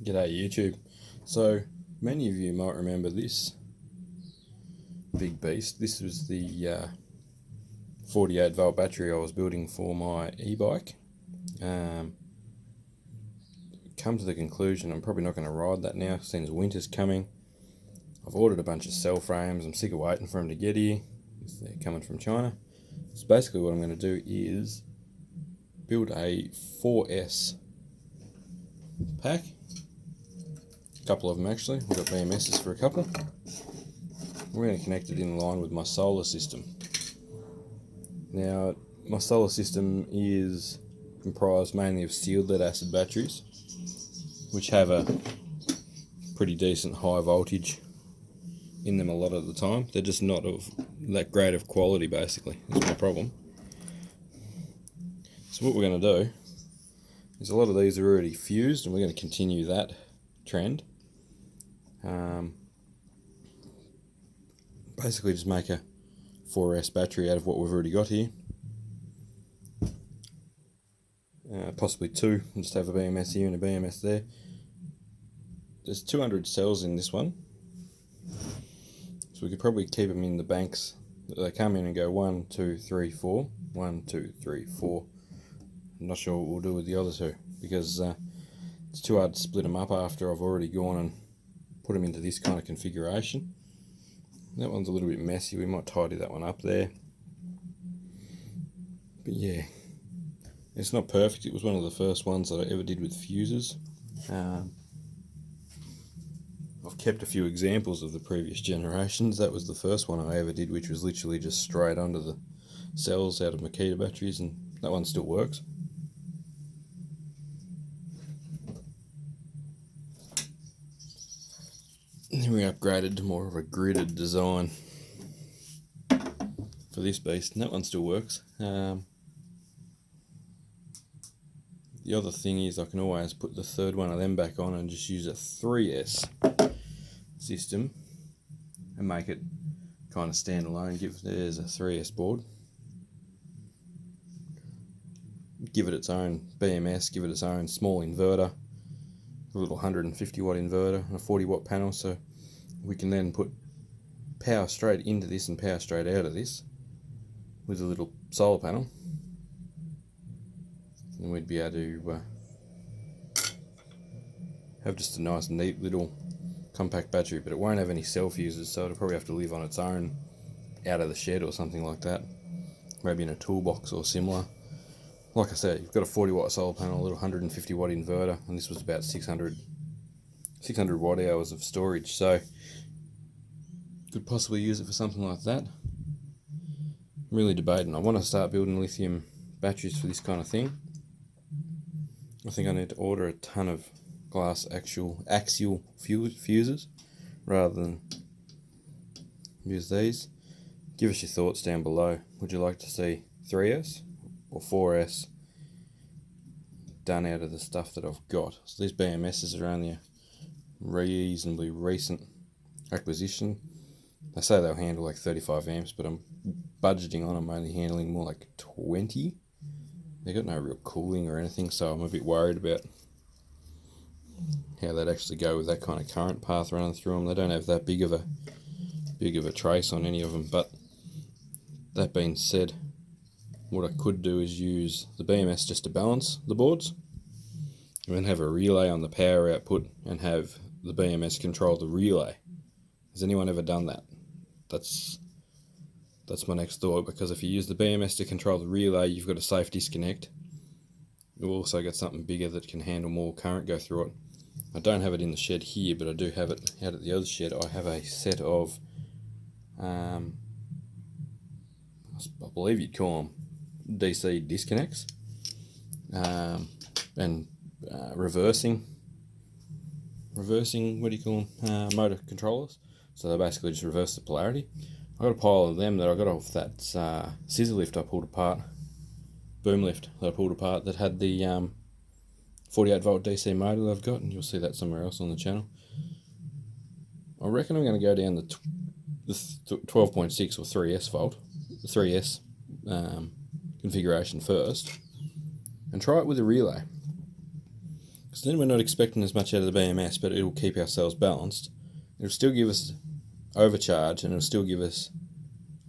G'day YouTube. So many of you might remember this big beast. This was the 48 volt battery I was building for my e-bike. Come to the conclusion I'm probably not going to ride that now since winter's coming. I've ordered a bunch of cell frames. I'm sick of waiting for them to get here. They're coming from China. So basically what I'm going to do is build a 4S pack. A couple of them actually. We've got BMSs for a couple. We're going to connect it in line with my solar system. Now, my solar system is comprised mainly of sealed lead acid batteries, which have a pretty decent high voltage in them a lot of the time. They're just not of that great of quality, basically. That's my problem. So what we're going to do is a lot of these are already fused, and we're going to continue that trend. Basically just make a 4S battery out of what we've already got here. Possibly two, and just have a BMS here and a BMS there. There's 200 cells in this one, so we could probably keep them in the banks. They come in and go 1, 2, 3, 4. 1, 2, 3, 4. I'm not sure what we'll do with the other two, because it's too hard to split them up after I've already gone and put them into this kind of configuration. That one's a little bit messy. We might tidy that one up there. But yeah, it's not perfect. It was one of the first ones that I ever did with fuses. I've kept a few examples of the previous generations. That was the first one I ever did, which was literally just straight under the cells out of Makita batteries, and that one still works. And then we upgraded to more of a gridded design for this beast, and that one still works. The other thing is I can always put the third one of them back on and just use a 3S system and make it kind of stand alone. There's a 3S board. Give it its own BMS, give it its own small inverter, a little 150 watt inverter and a 40 watt panel, so we can then put power straight into this and power straight out of this with a little solar panel, and we'd be able to have just a nice neat little compact battery. But it won't have any cell fuses, so it'll probably have to live on its own out of the shed or something like that, maybe in a toolbox or similar. Like I said, you've got a 40 watt solar panel, a little 150 watt inverter, and this was about 600 watt hours of storage, so could possibly use it for something like that. I'm really debating. I want to start building lithium batteries for this kind of thing. I think I need to order a ton of glass axial fuses rather than use these. Give us your thoughts down below. Would you like to see 3S or 4S done out of the stuff that I've got? So these BMSs are only a reasonably recent acquisition. They say they'll handle like 35 amps, but I'm budgeting on them only handling more like 20. They've got no real cooling or anything, so I'm a bit worried about how they'd actually go with that kind of current path running through them. They don't have that big of a trace on any of them. But that being said, what I could do is use the BMS just to balance the boards, and then have a relay on the power output and have the BMS control the relay. Has anyone ever done that? That's my next thought, because if you use the BMS to control the relay, you've got a safe disconnect. You've also got something bigger that can handle more current go through it. I don't have it in the shed here, but I do have it out at the other shed. I have a set of, I believe you'd call them DC disconnects, and reversing, what do you call them, motor controllers. So they basically just reverse the polarity. I got a pile of them that I got off that scissor lift I pulled apart, boom lift that I pulled apart, that had the 48 volt DC motor that I've got, and you'll see that somewhere else on the channel. I reckon I'm going to go down the 12.6 or 3S volt, the 3S configuration first, and try it with a relay. Because then we're not expecting as much out of the BMS, but it'll keep our cells balanced. It'll still give us overcharge, and it'll still give us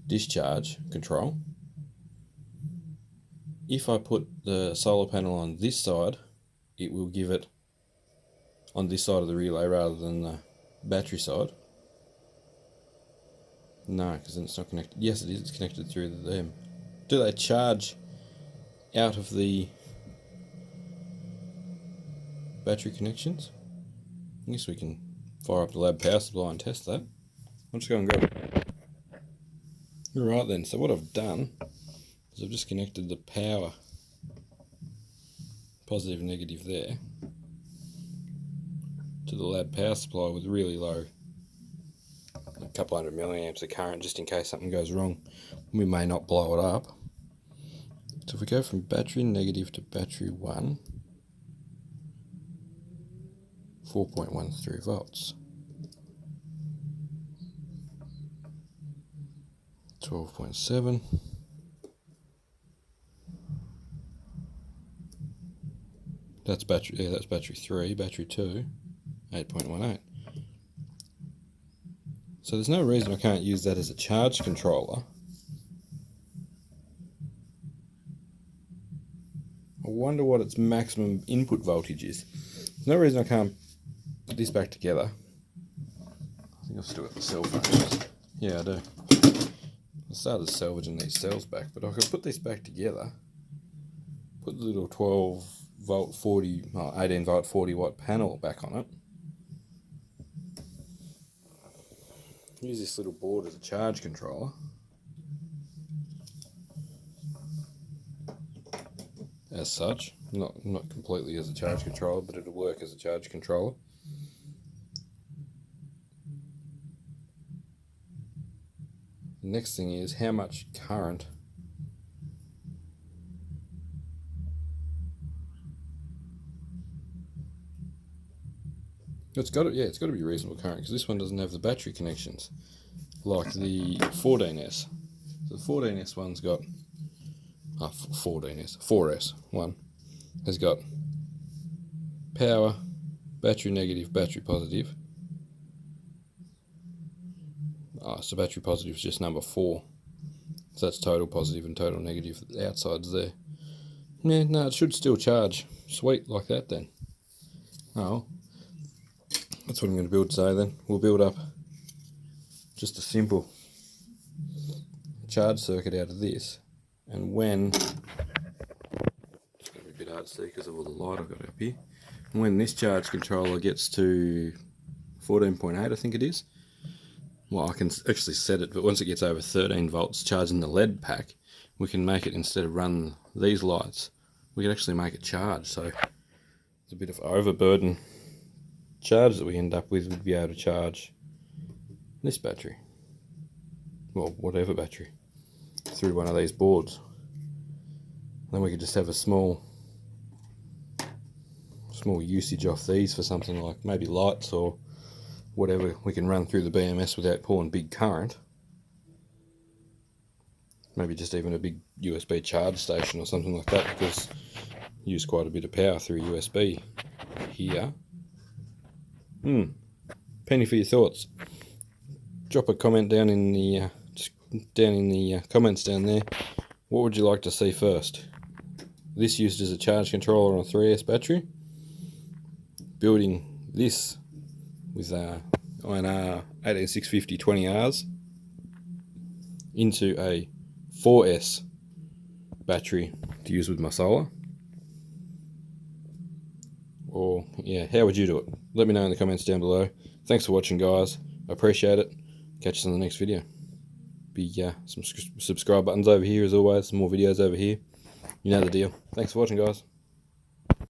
discharge control. If I put the solar panel on this side, it will give it on this side of the relay rather than the battery side. No, because then it's not connected. Yes, it is. It's connected through them. Do they charge out of the battery connections? I guess we can fire up the lab power supply and test that. I'll just go and grab it. Alright then, so what I've done is I've just connected the power, positive and negative there, to the lab power supply with really low, a couple hundred milliamps of current, just in case something goes wrong. We may not blow it up. So if we go from battery negative to battery 1, 4.13 volts. 12.7. That's battery, yeah, that's battery 3, battery 2, 8.18. So there's no reason I can't use that as a charge controller. I wonder what its maximum input voltage is. There's no reason I can't put this back together. I think I've still got the cell phone. Yeah, I do. I started salvaging these cells back, but I could put this back together, put the little 12 volt 18 volt 40 watt panel back on it, use this little board as a charge controller, as such, not completely as a charge controller, but it'll work as a charge controller. The next thing is how much current it's got to be reasonable current, because this one doesn't have the battery connections like the 14S. So the 14S one's got 4S one has got power, battery negative, battery positive. So battery positive is just number 4. So that's total positive and total negative. The outside's there. Yeah, no, it should still charge. Sweet, like that then. Oh, that's what I'm going to build today then. We'll build up just a simple charge circuit out of this. And when, it's going to be a bit hard to see because of all the light I've got up here. And when this charge controller gets to 14.8, I think it is, well, I can actually set it, but once it gets over 13 volts charging the lead pack, we can make it, instead of run these lights, we can actually make it charge. So it's a bit of overburden charge that we end up with. We'd be able to charge this battery, well, whatever battery, through one of these boards. Then we could just have a small usage off these for something like maybe lights or whatever we can run through the BMS without pulling big current. Maybe just even a big USB charge station or something like that, because you use quite a bit of power through USB here. Penny for your thoughts. Drop a comment down in the comments down there. What would you like to see first? This used as a charge controller on a 3S battery, building this with INR 18650 20Rs into a 4S battery to use with my solar. Or, yeah, how would you do it? Let me know in the comments down below. Thanks for watching, guys. I appreciate it. Catch you in the next video. Some subscribe buttons over here as always, some more videos over here. You know the deal. Thanks for watching, guys.